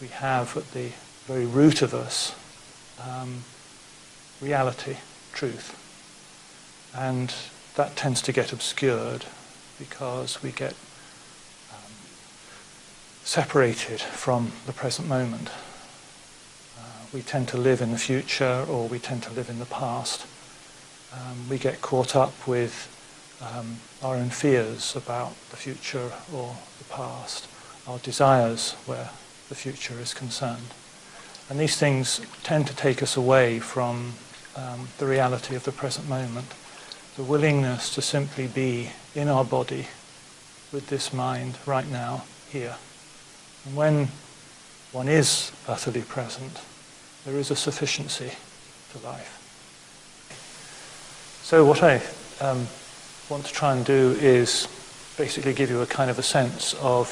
we have at the very root of us reality, truth. And that tends to get obscured because we get separated from the present moment. We tend to live in the future, or we tend to live in the past. We get caught up with our own fears about the future or the past, our desires where the future is concerned. And these things tend to take us away from the reality of the present moment, the willingness to simply be in our body with this mind right now, here. And when one is utterly present, there is a sufficiency to life. So what I want to try and do is basically give you a kind of a sense of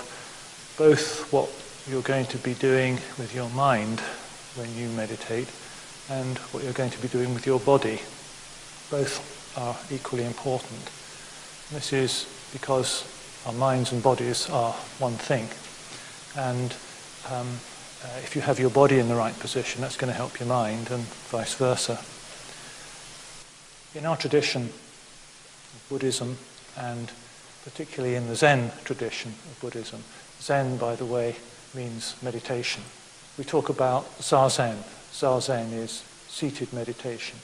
both what you're going to be doing with your mind when you meditate and what you're going to be doing with your body. Both are equally important. And this is because our minds and bodies are one thing. And if you have your body in the right position, that's going to help your mind, and vice versa. In our tradition of Buddhism, and particularly in the Zen tradition of Buddhism, Zen, by the way, means meditation. We talk about Zazen. Zazen is seated meditation.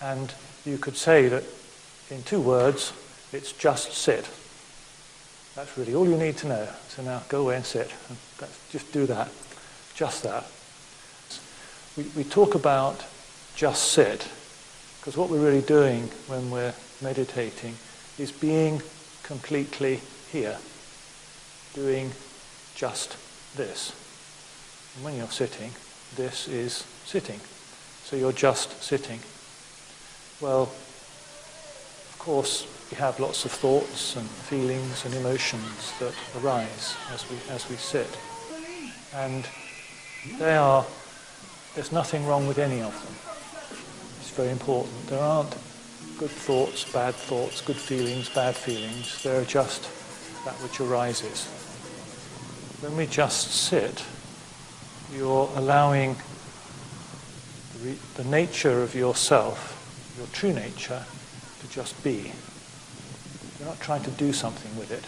And you could say that in 2 words, it's just sit. That's really all you need to know. So now go away and sit. Just do that. Just that. We talk about just sit, because what we're really doing when we're meditating is being completely here, doing just this. And when you're sitting, this is sitting. So you're just sitting. Well, of course, we have lots of thoughts and feelings and emotions that arise as we sit. And there's nothing wrong with any of them. It's very important. There aren't good thoughts, bad thoughts, good feelings, bad feelings. They're just that which arises. When we just sit, you're allowing the nature of yourself, your true nature, to just be. You're not trying to do something with it.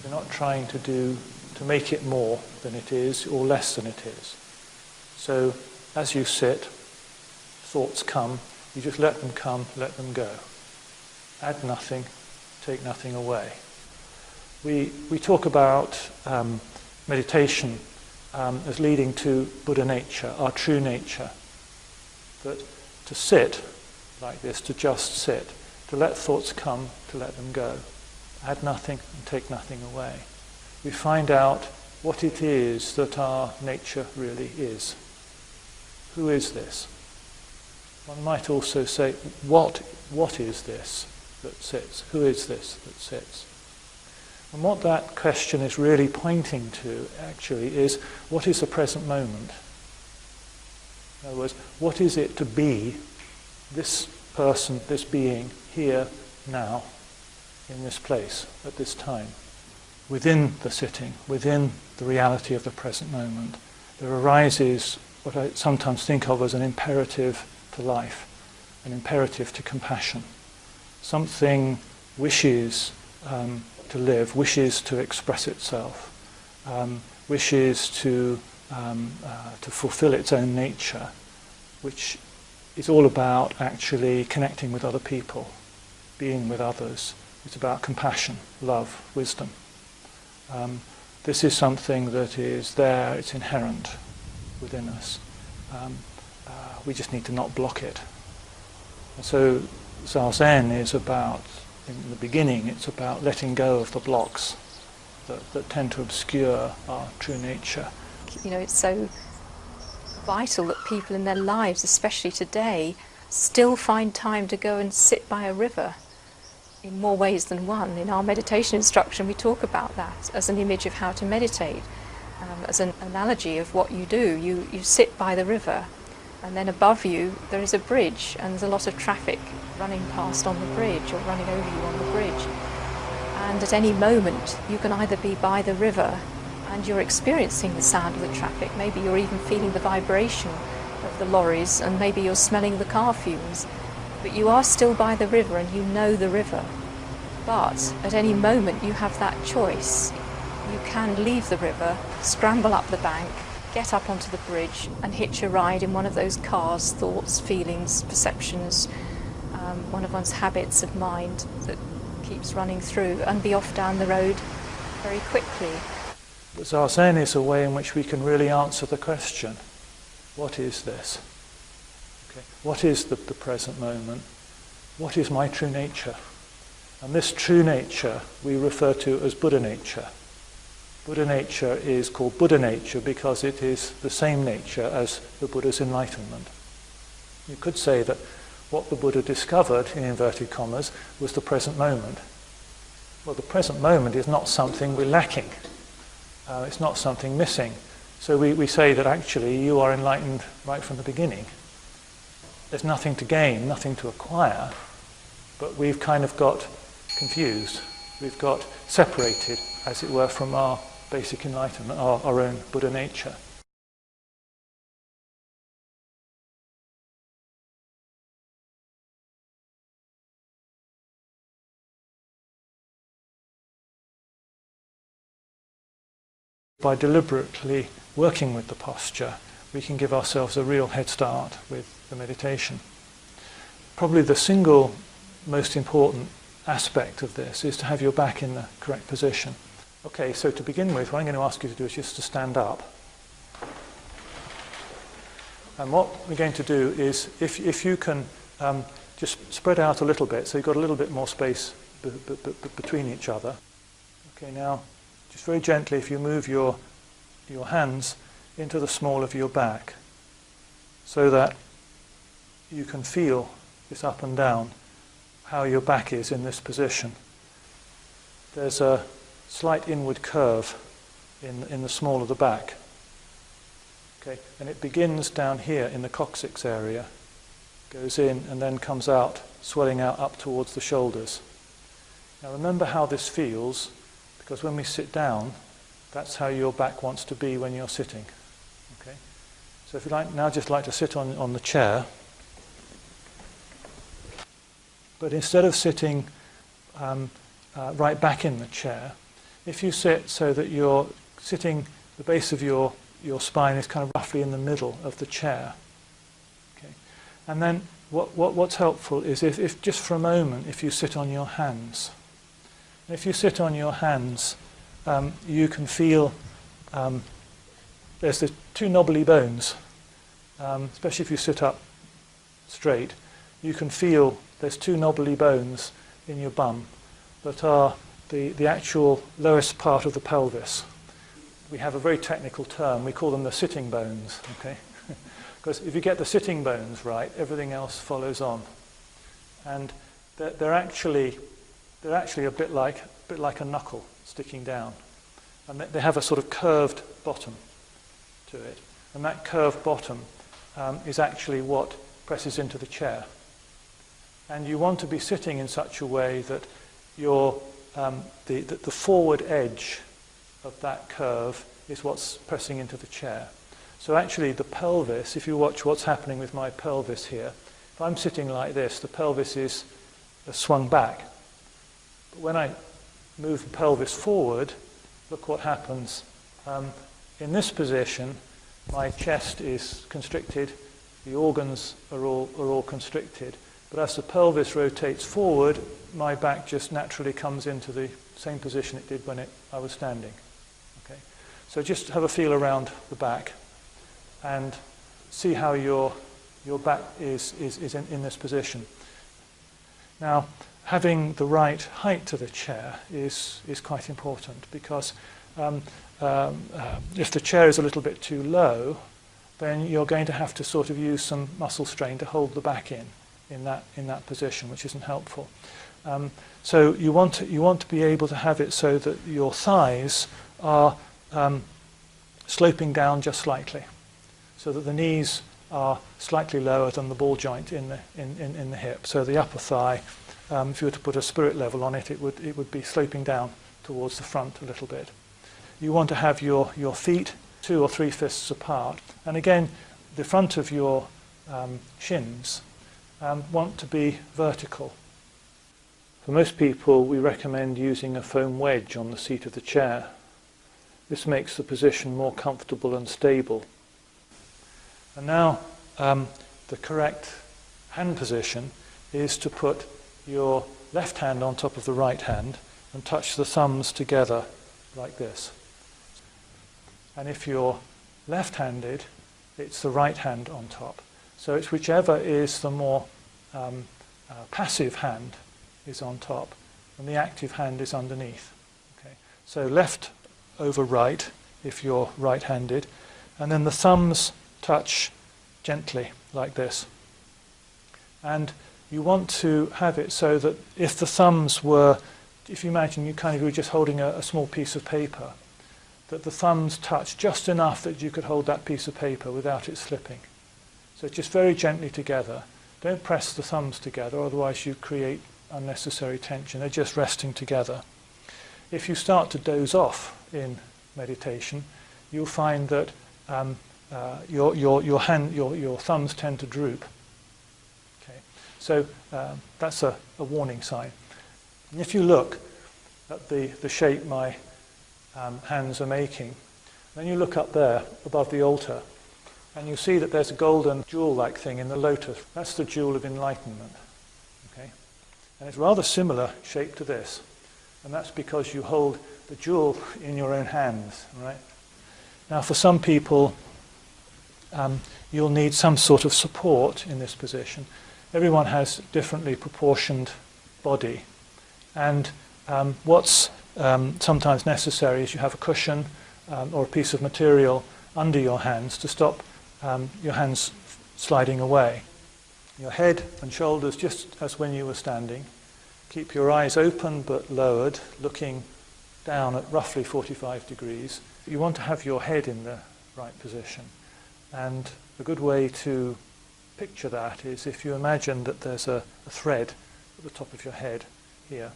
You're not trying to make it more than it is or less than it is. So as you sit, thoughts come, you just let them come, let them go. Add nothing, take nothing away. We talk about meditation as leading to Buddha nature, our true nature. That to sit like this, to just sit, to let thoughts come, to let them go. Add nothing and take nothing away. We find out what it is that our nature really is. Who is this? One might also say, what is this that sits? Who is this that sits? And what that question is really pointing to, actually, is what is the present moment? In other words, what is it to be this person, this being, here, now, in this place, at this time? Within the sitting, within the reality of the present moment, there arises what I sometimes think of as an imperative to life, an imperative to compassion. Something wishes to live, wishes to express itself, wishes to fulfill its own nature, which is all about actually connecting with other people, being with others. It's about compassion, love, wisdom. This is something that is there, it's inherent within us. We just need to not block it. And so Zazen is about, in the beginning, it's about letting go of the blocks that tend to obscure our true nature. You know, it's so vital that people in their lives, especially today, still find time to go and sit by a river in more ways than one. In our meditation instruction we talk about that as an image of how to meditate, as an analogy of what you do. You sit by the river, and then above you there is a bridge, and there's a lot of traffic running past on the bridge or running over you on the bridge. And at any moment you can either be by the river and you're experiencing the sound of the traffic. Maybe you're even feeling the vibration of the lorries, and maybe you're smelling the car fumes. But you are still by the river and you know the river. But at any moment you have that choice. You can leave the river, scramble up the bank, get up onto the bridge and hitch a ride in one of those cars, thoughts, feelings, perceptions, one of one's habits of mind that keeps running through, and be off down the road very quickly. Zazen is a way in which we can really answer the question, what is this? Okay. What is the present moment? What is my true nature? And this true nature we refer to as Buddha nature. Buddha nature is called Buddha nature because it is the same nature as the Buddha's enlightenment. You could say that what the Buddha discovered, in inverted commas, was the present moment. Well, the present moment is not something we're lacking. It's not something missing. So we say that actually you are enlightened right from the beginning. There's nothing to gain, nothing to acquire, but we've kind of got confused. We've got separated, as it were, from our basic enlightenment, our own Buddha nature. By deliberately working with the posture, we can give ourselves a real head start with the meditation. Probably the single most important aspect of this is to have your back in the correct position. Okay, so to begin with, what I'm going to ask you to do is just to stand up. And what we're going to do is, if you can just spread out a little bit, so you've got a little bit more space between each other. Okay, now, just very gently, if you move your hands into the small of your back, so that you can feel this up and down, how your back is in this position. There's a slight inward curve in the small of the back. Okay, and it begins down here in the coccyx area, goes in and then comes out, swelling out up towards the shoulders. Now remember how this feels, because when we sit down, that's how your back wants to be when you're sitting. Okay? So if you like, now just like to sit on the chair, but instead of sitting right back in the chair, if you sit so that you're sitting, the base of your spine is kind of roughly in the middle of the chair. Okay? And then what's helpful is if just for a moment, if you sit on your hands. If you sit on your hands, you can feel there's the two knobbly bones, especially if you sit up straight. You can feel there's two knobbly bones in your bum that are the actual lowest part of the pelvis. We have a very technical term. We call them the sitting bones. Okay, because if you get the sitting bones right, everything else follows on, and they're actually a bit like a knuckle sticking down, and they have a sort of curved bottom to it, and that curved bottom is actually what presses into the chair. And you want to be sitting in such a way that your the forward edge of that curve is what's pressing into the chair. So actually the pelvis, if you watch what's happening with my pelvis here, if I'm sitting like this, the pelvis is swung back. But when I move the pelvis forward, look what happens. In this position, my chest is constricted, the organs are all constricted. But as the pelvis rotates forward, my back just naturally comes into the same position it did when I was standing. Okay? So just have a feel around the back and see how your back is in this position. Now, having the right height to the chair is quite important, because if the chair is a little bit too low, then you're going to have to sort of use some muscle strain to hold the back in that position, which isn't helpful. So you want to be able to have it so that your thighs are sloping down just slightly, so that the knees are slightly lower than the ball joint in the hip. So the upper thigh, if you were to put a spirit level on it, it would be sloping down towards the front a little bit. you want to have your feet 2 or 3 fists apart. And again, the front of your shins want to be vertical. For most people, we recommend using a foam wedge on the seat of the chair. This makes the position more comfortable and stable. And now, the correct hand position is to put your left hand on top of the right hand and touch the thumbs together like this. And if you're left-handed, it's the right hand on top. So it's whichever is the more passive hand is on top, and the active hand is underneath. Okay. So left over right, if you're right-handed, and then the thumbs touch gently, like this. And you want to have it so that if the thumbs were, if you imagine you were just holding a small piece of paper, that the thumbs touch just enough that you could hold that piece of paper without it slipping. So just very gently together. Don't press the thumbs together, otherwise you create unnecessary tension. They're just resting together. If you start to doze off in meditation, you'll find that your thumbs tend to droop. Okay, so that's a warning sign. And if you look at the shape my hands are making, then you look up there above the altar, and you see that there's a golden jewel-like thing in the lotus. That's the jewel of enlightenment. Okay, and it's rather similar shape to this, and that's because you hold the jewel in your own hands. Right? Now, for some people, you'll need some sort of support in this position. Everyone has differently proportioned body, and what's sometimes necessary is you have a cushion or a piece of material under your hands to stop your hands sliding away. Your head and shoulders just as when you were standing. Keep your eyes open but lowered, looking down at roughly 45 degrees. You want to have your head in the right position. And a good way to picture that is if you imagine that there's a thread at the top of your head here.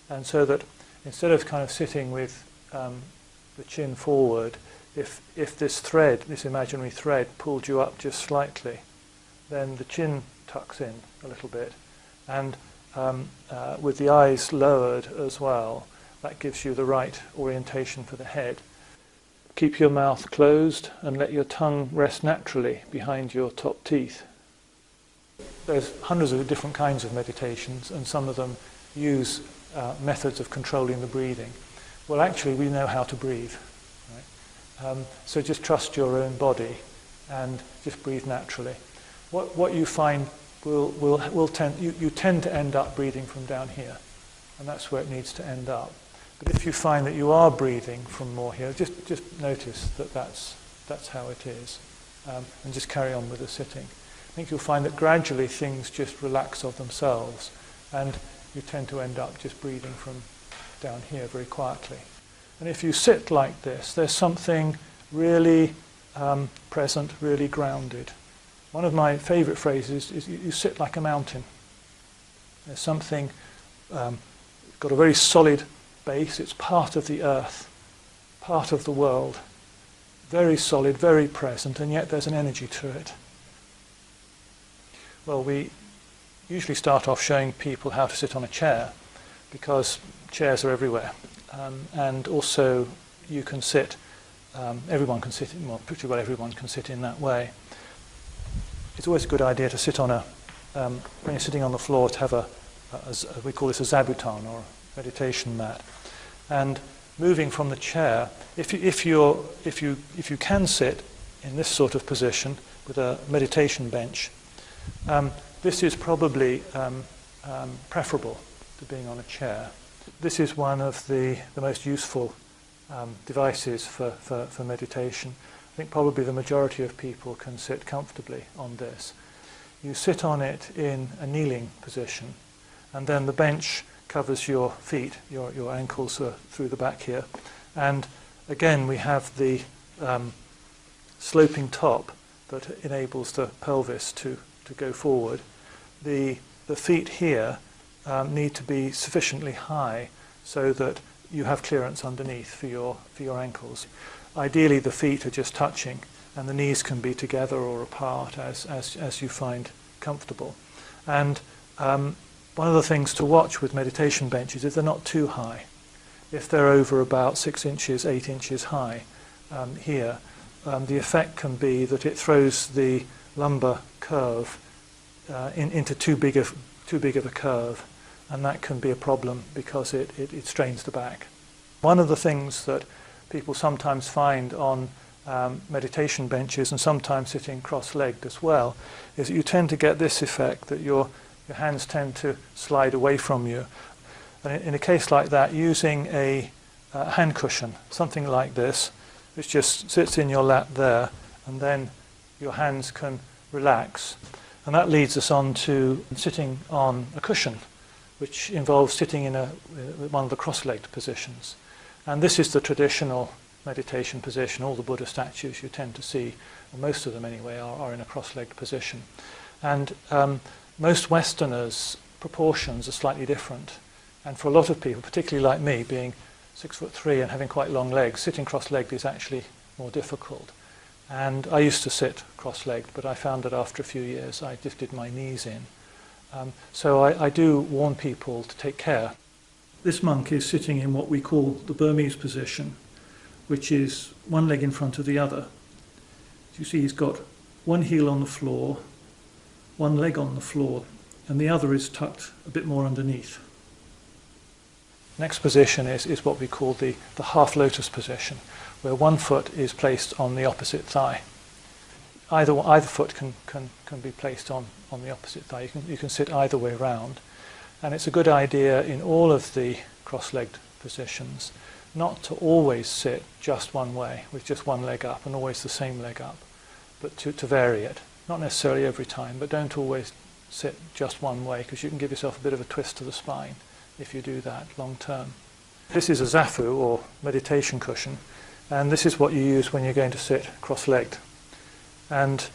And so that instead of kind of sitting with the chin forward, if this thread, this imaginary thread, pulled you up just slightly, then the chin tucks in a little bit. And with the eyes lowered as well, that gives you the right orientation for the head. Keep your mouth closed and let your tongue rest naturally behind your top teeth. There's hundreds of different kinds of meditations, and some of them use methods of controlling the breathing. Well, actually, we know how to breathe. Right? So just trust your own body and just breathe naturally. What you find you tend to end up breathing from down here, and that's where it needs to end up. But if you find that you are breathing from more here, just notice that that's how it is, and just carry on with the sitting. I think you'll find that gradually things just relax of themselves, and you tend to end up just breathing from down here very quietly. And if you sit like this, there's something really present, really grounded. One of my favourite phrases is you sit like a mountain. There's something, got a very solid base, it's part of the earth, part of the world, very solid, very present, and yet there's an energy to it. Well, we usually start off showing people how to sit on a chair, because chairs are everywhere, and also you can sit, everyone can sit, well, pretty well everyone can sit in that way. It's always a good idea to sit on when you're sitting on the floor, to have we call this a zabuton, or a meditation mat. And moving from the chair, if you can sit in this sort of position with a meditation bench, this is probably preferable to being on a chair. This is one of the most useful devices for meditation. I think probably the majority of people can sit comfortably on this. You sit on it in a kneeling position, and then the bench covers your feet, your ankles are through the back here. And again, we have the sloping top that enables the pelvis to go forward. The feet here need to be sufficiently high so that you have clearance underneath for your ankles. Ideally the feet are just touching and the knees can be together or apart as you find comfortable. And one of the things to watch with meditation benches is they're not too high. If they're over about 6 inches, 8 inches high here, the effect can be that it throws the lumbar curve into too big of a curve, and that can be a problem because it strains the back. One of the things that people sometimes find on meditation benches, and sometimes sitting cross-legged as well, is that you tend to get this effect that your hands tend to slide away from you. And in a case like that, using a hand cushion, something like this, which just sits in your lap there, and then your hands can relax. And that leads us on to sitting on a cushion, which involves sitting in one of the cross-legged positions. And this is the traditional meditation position. All the Buddha statues you tend to see, or most of them anyway, are in a cross-legged position. And most Westerners' proportions are slightly different. And for a lot of people, particularly like me, being 6'3" and having quite long legs, sitting cross-legged is actually more difficult. And I used to sit cross-legged, but I found that after a few years I lifted my knees in. So I do warn people to take care. This monk is sitting in what we call the Burmese position, which is one leg in front of the other. As you see, he's got one heel on the floor, one leg on the floor, and the other is tucked a bit more underneath. Next position is what we call the half lotus position, where one foot is placed on the opposite thigh. Either foot can be placed on the opposite thigh. You can sit either way round, and it's a good idea in all of the cross-legged positions not to always sit just one way with just one leg up and always the same leg up, but to vary it. Not necessarily every time, but don't always sit just one way, because you can give yourself a bit of a twist to the spine if you do that long term. This is a zafu, or meditation cushion, and this is what you use when you're going to sit cross-legged. And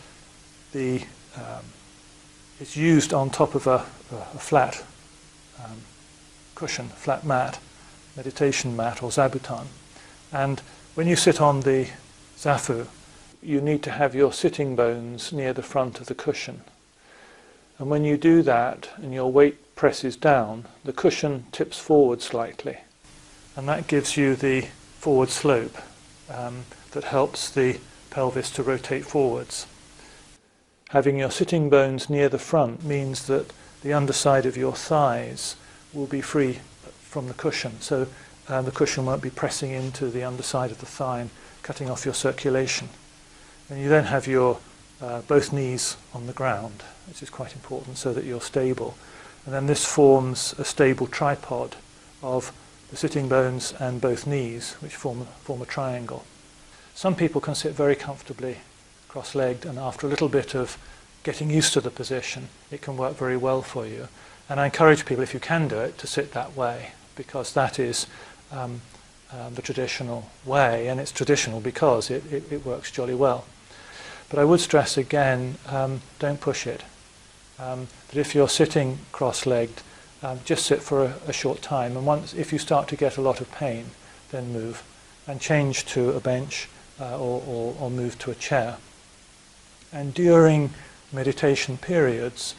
it's used on top of a flat cushion, flat mat, meditation mat or zabuton. And when you sit on the zafu, you need to have your sitting bones near the front of the cushion. And when you do that and your weight presses down, the cushion tips forward slightly. And that gives you the forward slope that helps the pelvis to rotate forwards. Having your sitting bones near the front means that the underside of your thighs will be free from the cushion, so the cushion won't be pressing into the underside of the thigh and cutting off your circulation. And you then have your both knees on the ground, which is quite important, so that you're stable. And then this forms a stable tripod of the sitting bones and both knees, which form a triangle. Some people can sit very comfortably cross-legged, and after a little bit of getting used to the position, it can work very well for you. And I encourage people, if you can do it, to sit that way, because that is the traditional way, and it's traditional because it works jolly well. But I would stress again, don't push it. That if you're sitting cross-legged, just sit for a short time, and if you start to get a lot of pain, then move and change to a bench or move to a chair. And during meditation periods,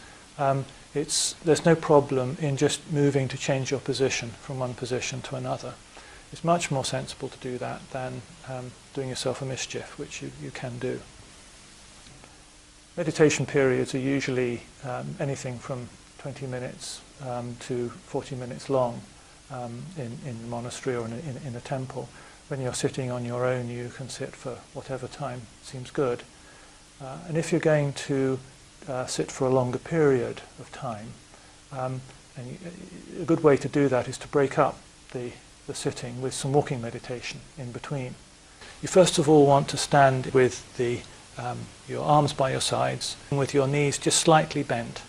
there's no problem in just moving to change your position from one position to another. It's much more sensible to do that than doing yourself a mischief, which you can do. Meditation periods are usually anything from 20 minutes to 40 minutes long in the monastery or in a temple. When you're sitting on your own, you can sit for whatever time seems good. And if you're going to sit for a longer period of time, and a good way to do that is to break up the sitting with some walking meditation in between. You first of all want to stand with your arms by your sides, and with your knees just slightly bent.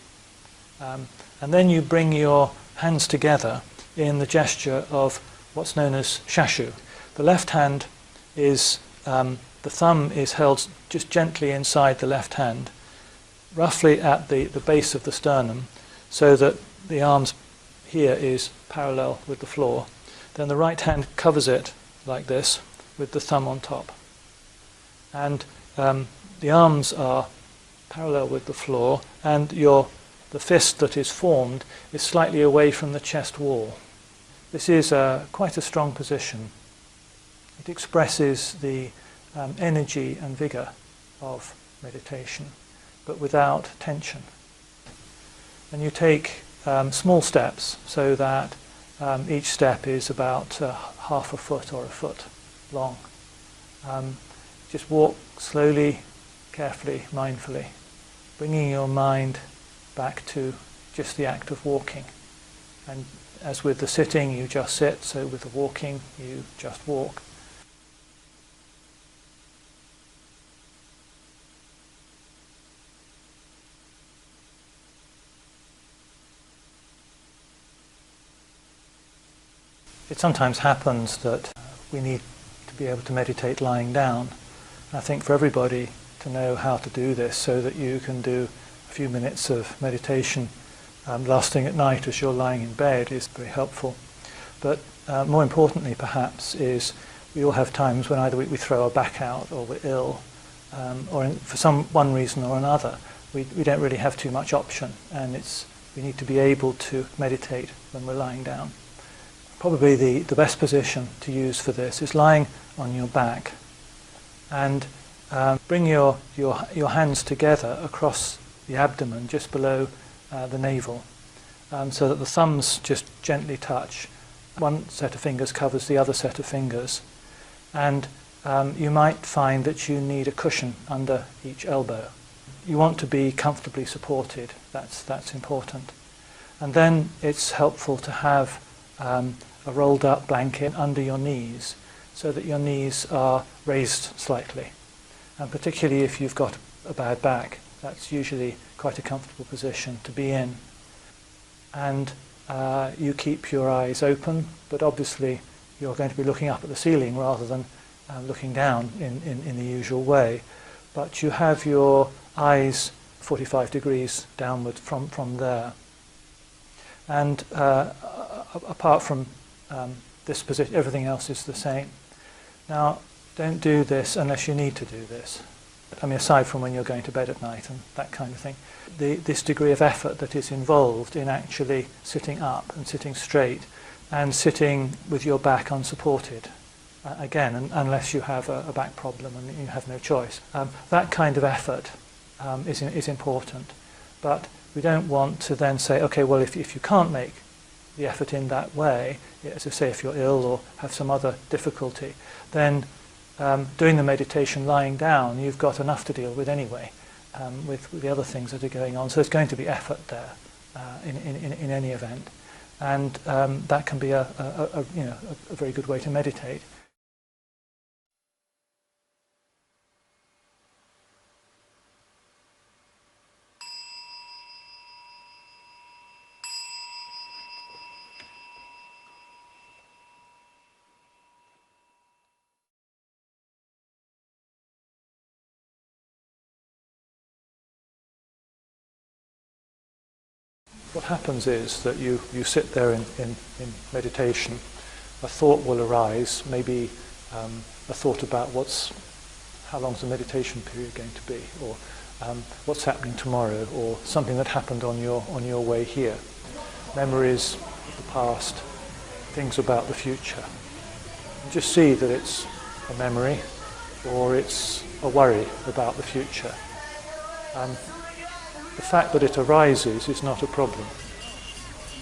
And then you bring your hands together in the gesture of what's known as shashu. The left hand is, the thumb is held just gently inside the left hand, roughly at the base of the sternum, so that the arms here is parallel with the floor. then the right hand covers it like this with the thumb on top. And the arms are parallel with the floor, and the fist that is formed is slightly away from the chest wall. This is quite a strong position. It expresses the energy and vigor of meditation, but without tension. And you take small steps so that each step is about half a foot or a foot long. Just walk slowly, carefully, mindfully, bringing your mind back to just the act of walking. And as with the sitting, you just sit, so with the walking, you just walk. It sometimes happens that we need to be able to meditate lying down. And I think for everybody to know how to do this so that you can do a few minutes of meditation lasting at night as you're lying in bed is very helpful. But more importantly perhaps is we all have times when either we throw our back out or we're ill or for one reason or another we don't really have too much option, and we need to be able to meditate when we're lying down. Probably the best position to use for this is lying on your back, and bring your hands together across the abdomen just below the navel, so that the thumbs just gently touch. One set of fingers covers the other set of fingers, and you might find that you need a cushion under each elbow. You want to be comfortably supported. That's important. And then it's helpful to have a rolled up blanket under your knees so that your knees are raised slightly. And particularly if you've got a bad back, that's usually quite a comfortable position to be in. And you keep your eyes open, but obviously you're going to be looking up at the ceiling rather than looking down in the usual way. But you have your eyes 45 degrees downward from there. And apart from this position, everything else is the same. Now, don't do this unless you need to do this. I mean, aside from when you're going to bed at night and that kind of thing. This degree of effort that is involved in actually sitting up and sitting straight and sitting with your back unsupported. Again, unless you have a back problem and you have no choice. That kind of effort is important. But we don't want to then say, okay, well, if you can't make the effort in that way, as I say, if you're ill or have some other difficulty, then doing the meditation lying down, you've got enough to deal with anyway, with the other things that are going on. So there's going to be effort there in any event, and that can be a very good way to meditate. What happens is that you sit there in meditation, a thought will arise, maybe a thought about how long's the meditation period going to be, or what's happening tomorrow, or something that happened on your way here. Memories of the past, things about the future. And just see that it's a memory or it's a worry about the future. The fact that it arises is not a problem.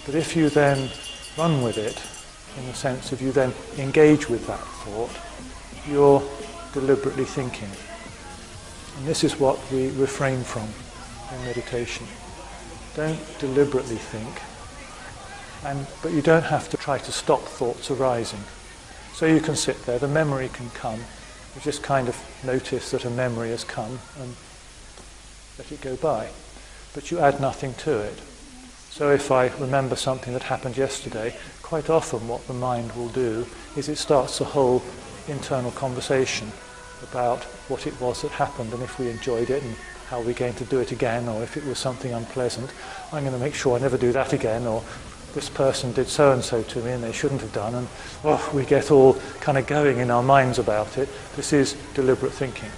But if you then run with it, in the sense of you then engage with that thought, you're deliberately thinking. And this is what we refrain from in meditation. Don't deliberately think, but you don't have to try to stop thoughts arising. So you can sit there, the memory can come, you just kind of notice that a memory has come and let it go by. But you add nothing to it. So if I remember something that happened yesterday, quite often what the mind will do is it starts a whole internal conversation about what it was that happened and if we enjoyed it and how we're going to do it again, or if it was something unpleasant, I'm going to make sure I never do that again, or this person did so-and-so to me and they shouldn't have done, and we get all kind of going in our minds about it. This is deliberate thinking.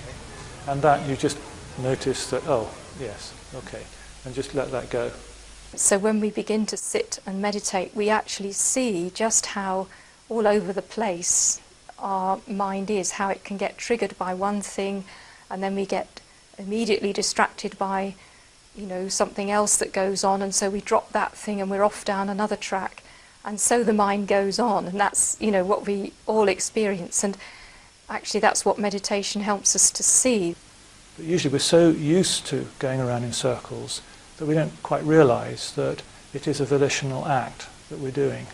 Okay? And that you just notice that, oh, yes, okay, and just let that go. So when we begin to sit and meditate, we actually see just how all over the place our mind is, how it can get triggered by one thing, and then we get immediately distracted by, something else that goes on, and so we drop that thing and we're off down another track, and so the mind goes on, and that's, what we all experience, and actually that's what meditation helps us to see. But usually we're so used to going around in circles that we don't quite realise that it is a volitional act that we're doing.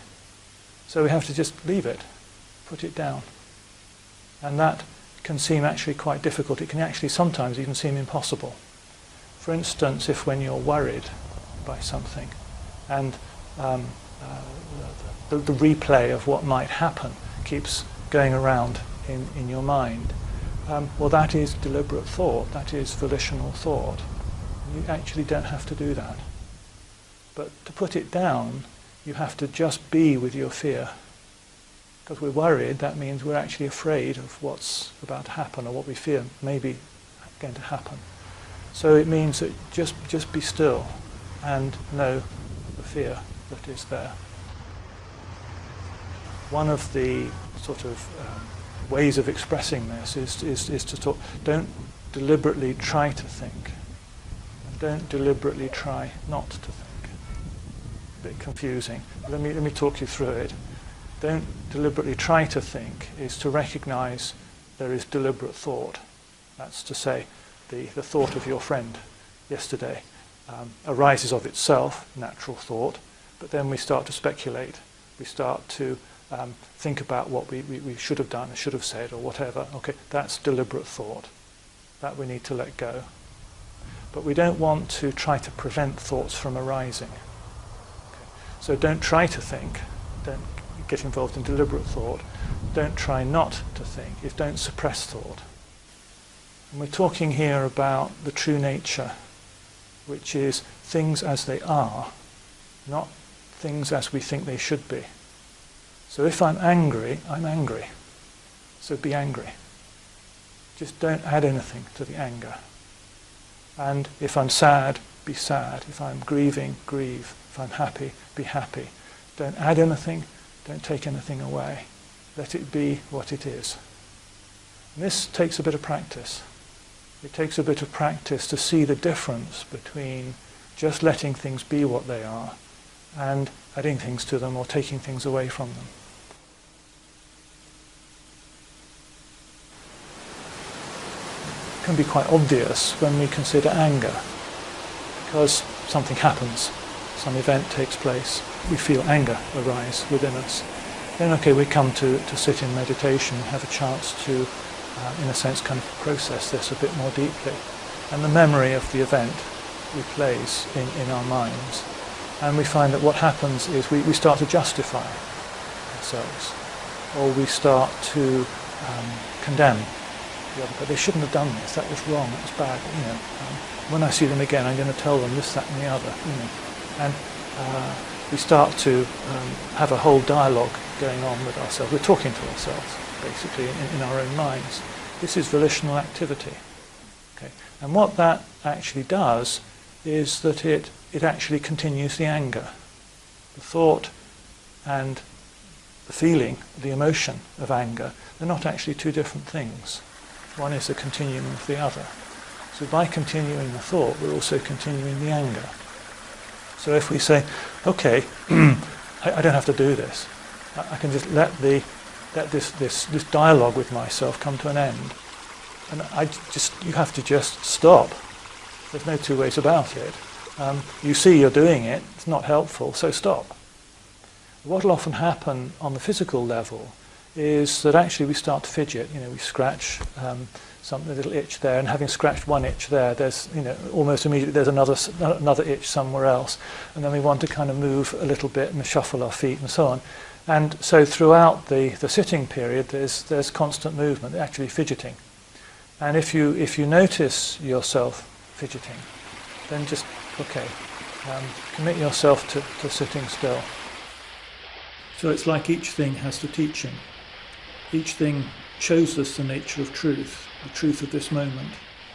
So we have to just leave it, put it down. And that can seem actually quite difficult. It can actually sometimes even seem impossible. For instance, if when you're worried by something and the replay of what might happen keeps going around in your mind, well, that is deliberate thought, that is volitional thought. You actually don't have to do that. But to put it down, you have to just be with your fear. Because we're worried, that means we're actually afraid of what's about to happen or what we fear may be going to happen. So it means that just be still and know the fear that is there. One of the sort of ways of expressing this is to talk. Don't deliberately try to think. Don't deliberately try not to think. A bit confusing. Let me talk you through it. Don't deliberately try to think is to recognize there is deliberate thought. That's to say, the thought of your friend yesterday arises of itself, natural thought, but then we start to speculate. We start to think about what we should have done, or should have said, or whatever. Okay, that's deliberate thought. That we need to let go. But we don't want to try to prevent thoughts from arising. Okay. So don't try to think. Don't get involved in deliberate thought. Don't try not to think. Don't suppress thought. And we're talking here about the true nature, which is things as they are, not things as we think they should be. So if I'm angry, I'm angry. So be angry. Just don't add anything to the anger. And if I'm sad, be sad. If I'm grieving, grieve. If I'm happy, be happy. Don't add anything, don't take anything away. Let it be what it is. And this takes a bit of practice. It takes a bit of practice to see the difference between just letting things be what they are and adding things to them or taking things away from them. It can be quite obvious when we consider anger, because something happens, some event takes place, we feel anger arise within us. Then okay, we come to sit in meditation and have a chance to, in a sense, kind of process this a bit more deeply. And the memory of the event replays in our minds. And we find that what happens is we start to justify ourselves, or we start to condemn the other. But they shouldn't have done this, that was wrong, that was bad. When I see them again, I'm going to tell them this, that and the other. And we start to have a whole dialogue going on with ourselves. We're talking to ourselves, basically, in our own minds. This is volitional activity. Okay? And what that actually does is that it actually continues the anger. The thought and the feeling, the emotion of anger, they're not actually two different things. One is a continuum of the other. So by continuing the thought, we're also continuing the anger. So if we say, okay, I don't have to do this. I can just let this dialogue with myself come to an end. And you have to just stop. There's no two ways about it. You see you're doing it, it's not helpful, so stop. What will often happen on the physical level is that actually we start to fidget. We scratch a little itch there, and having scratched one itch there, there's almost immediately there's another itch somewhere else, and then we want to kind of move a little bit and shuffle our feet and so on. And so throughout the sitting period, there's constant movement, actually fidgeting. And if you notice yourself fidgeting, then just okay, commit yourself to sitting still. So it's like each thing has the teaching. Each thing shows us the nature of truth, the truth of this moment,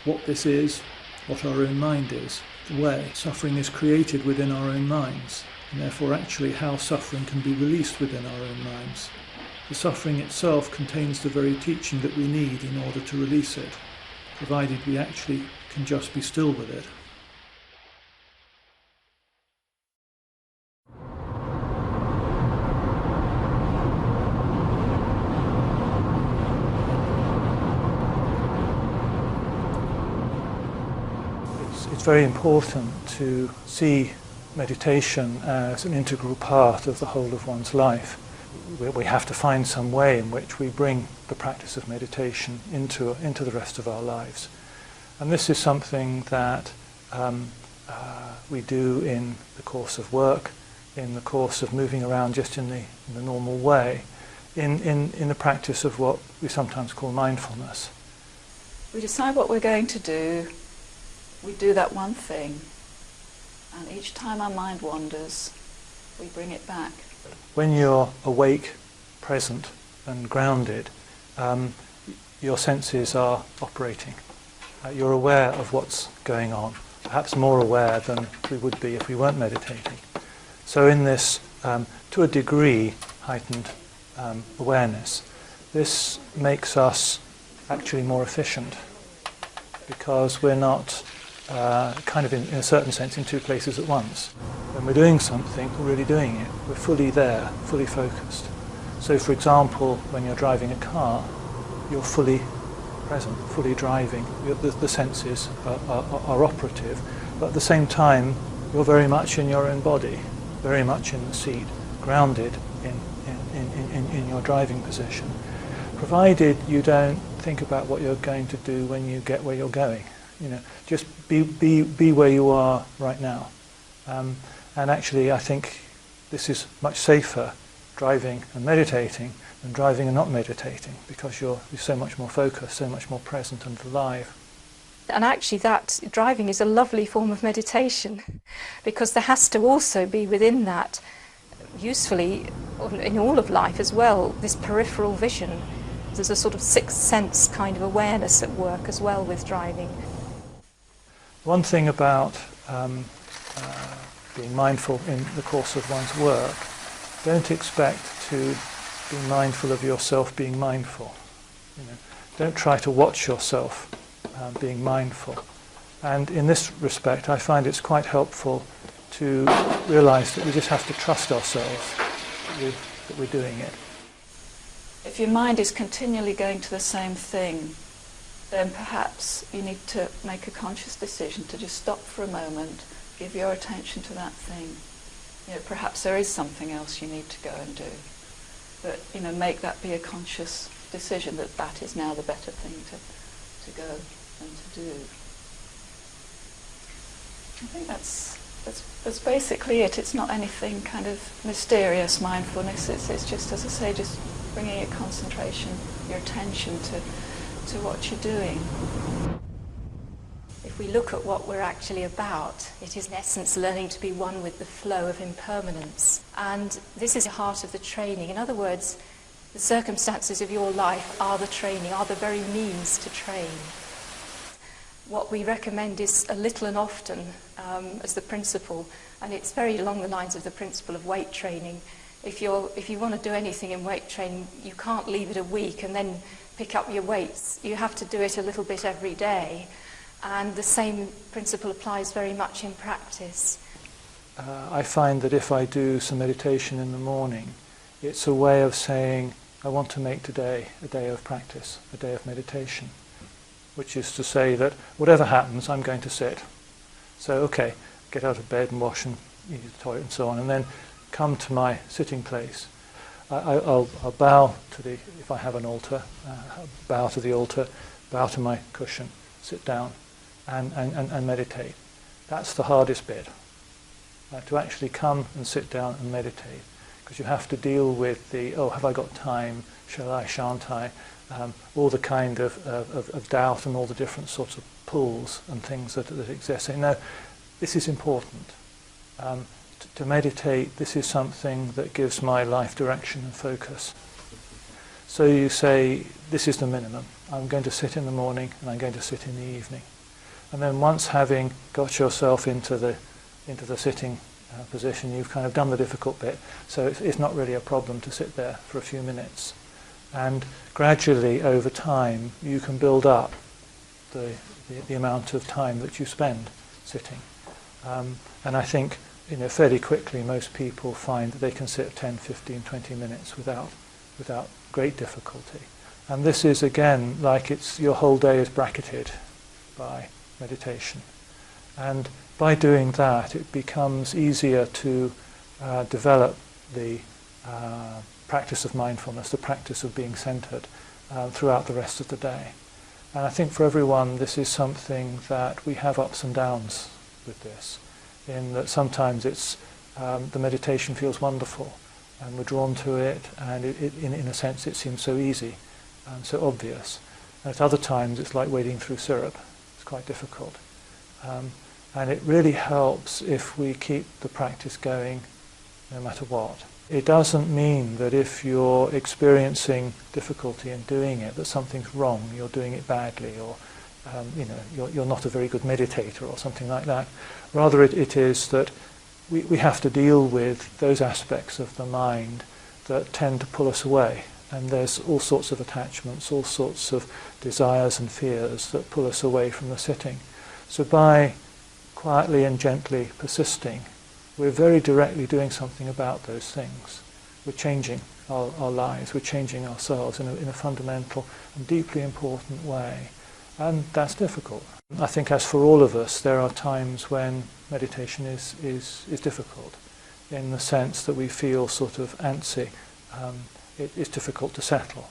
what this is, what our own mind is, the way suffering is created within our own minds, and therefore actually how suffering can be released within our own minds. The suffering itself contains the very teaching that we need in order to release it, provided we actually can just be still with it. It's very important to see meditation as an integral part of the whole of one's life. We have to find some way in which we bring the practice of meditation into the rest of our lives. And this is something that we do in the course of work, in the course of moving around just in the normal way, in the practice of what we sometimes call mindfulness. We decide what we're going to do. We do that one thing, and each time our mind wanders, we bring it back. When you're awake, present and grounded, your senses are operating. You're aware of what's going on, perhaps more aware than we would be if we weren't meditating. So in this, to a degree, heightened awareness, this makes us actually more efficient, because we're not kind of in a certain sense in two places at once. When we're doing something, we're really doing it. We're fully there, fully focused. So for example, when you're driving a car, you're fully present, fully driving. The senses are operative, but at the same time, you're very much in your own body, very much in the seat, grounded in your driving position, provided you don't think about what you're going to do when you get where you're going. Just be where you are right now. And actually, I think this is much safer, driving and meditating, than driving and not meditating, because you're so much more focused, so much more present and alive. And actually that driving is a lovely form of meditation, because there has to also be within that, usefully in all of life as well, this peripheral vision. There's a sort of sixth sense kind of awareness at work as well with driving. One thing about being mindful in the course of one's work, don't expect to be mindful of yourself being mindful. Don't try to watch yourself being mindful. And in this respect, I find it's quite helpful to realize that we just have to trust ourselves that we're doing it. If your mind is continually going to the same thing, then perhaps you need to make a conscious decision to just stop for a moment, give your attention to that thing. Perhaps there is something else you need to go and do. But, make that be a conscious decision that that is now the better thing to go and to do. I think that's basically it. It's not anything kind of mysterious, mindfulness. It's just, as I say, just bringing your concentration, your attention to what you're doing. If we look at what we're actually about, it is in essence learning to be one with the flow of impermanence. And this is the heart of the training. In other words, the circumstances of your life are the training, are the very means to train. What we recommend is a little and often as the principle, and it's very along the lines of the principle of weight training. If you want to do anything in weight training, you can't leave it a week and then pick up your weights. You have to do it a little bit every day. And the same principle applies very much in practice. I find that if I do some meditation in the morning, it's a way of saying, I want to make today a day of practice, a day of meditation, which is to say that whatever happens, I'm going to sit. So, okay, get out of bed and wash and use the toilet and so on, and then come to my sitting place. I'll bow to if I have an altar, bow to the altar, bow to my cushion, sit down and meditate. That's the hardest bit, to actually come and sit down and meditate, because you have to deal with have I got time, shall I, shan't I, all the kind of doubt and all the different sorts of pulls and things that exist. So, no, this is important. To meditate, this is something that gives my life direction and focus. So you say, this is the minimum. I'm going to sit in the morning and I'm going to sit in the evening. And then once having got yourself into the sitting position, you've kind of done the difficult bit. So it's not really a problem to sit there for a few minutes. And gradually, over time, you can build up the amount of time that you spend sitting. And I think, fairly quickly, most people find that they can sit 10, 15, 20 minutes without great difficulty. And this is, again, like your whole day is bracketed by meditation. And by doing that, it becomes easier to develop the practice of mindfulness, the practice of being centered throughout the rest of the day. And I think for everyone, this is something that we have ups and downs with this, in that sometimes it's the meditation feels wonderful, and we're drawn to it, and in a sense it seems so easy and so obvious. And at other times it's like wading through syrup. It's quite difficult. And it really helps if we keep the practice going no matter what. It doesn't mean that if you're experiencing difficulty in doing it, that something's wrong, you're doing it badly, or you're not a very good meditator or something like that. Rather it is that we have to deal with those aspects of the mind that tend to pull us away. And there's all sorts of attachments, all sorts of desires and fears that pull us away from the sitting. So by quietly and gently persisting, we're very directly doing something about those things. We're changing our lives, we're changing ourselves in a fundamental and deeply important way. And that's difficult. I think as for all of us, there are times when meditation is difficult, in the sense that we feel sort of antsy. It's difficult to settle.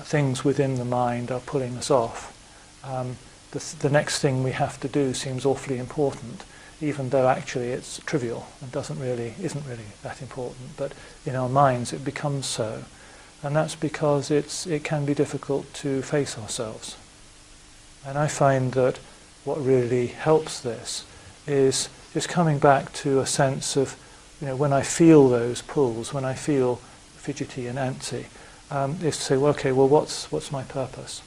Things within the mind are pulling us off. The next thing we have to do seems awfully important, even though actually it's trivial and isn't really that important. But in our minds it becomes so. And that's because it can be difficult to face ourselves. And I find that what really helps this is coming back to a sense of, when I feel those pulls, when I feel fidgety and antsy, is to say, what's my purpose?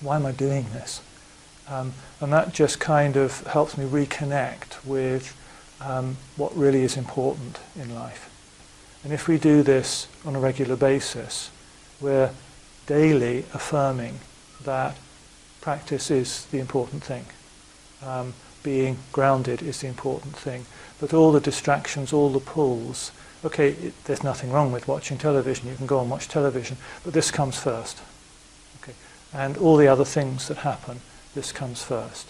Why am I doing this? And that just kind of helps me reconnect with what really is important in life. And if we do this on a regular basis, we're daily affirming that practice is the important thing. Being grounded is the important thing. But all the distractions, all the pulls, there's nothing wrong with watching television. You can go and watch television, but this comes first. And all the other things that happen, this comes first.